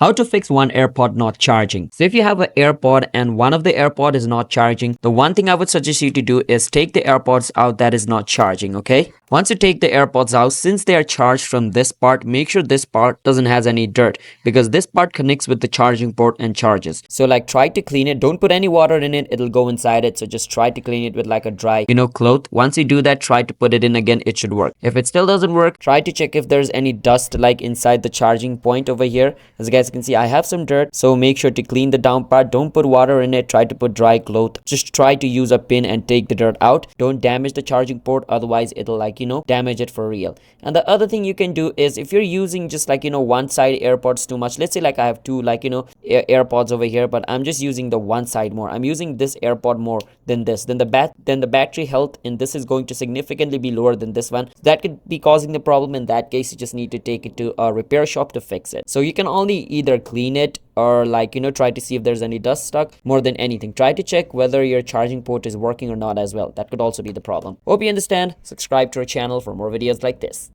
How to fix one AirPod not charging. So if you have an AirPod and one of the AirPod is not charging, the one thing I would suggest you to do is take the AirPods out that is not charging, okay? Once you take the AirPods out, since they are charged from this part, make sure this part doesn't has any dirt, because this part connects with the charging port and charges. So like try to clean it. Don't put any water in it, it'll go inside it. So just try to clean it with like a dry, cloth. Once you do that, try to put it in again, it should work. If it still doesn't work, try to check if there's any dust like inside the charging point over here. As you guys can see, I have some dirt, so make sure to clean the down part. Don't put water in it, try to put dry cloth. Just try to use a pin and take the dirt out. Don't damage the charging port, otherwise it'll damage it for real. And the other thing you can do is, if you're using just one side AirPods too much, let's say like I have two AirPods over here, but I'm just using the one side more. I'm using this AirPod more than this, then the battery health in this is going to significantly be lower than this one. That could be causing the problem. In that case, you just need to take it to a repair shop to fix it. So you can only either clean it or try to see if there's any dust stuck. More than anything, try to check whether your charging port is working or not as well. That could also be the problem. Hope you understand. Subscribe to our channel for more videos like this.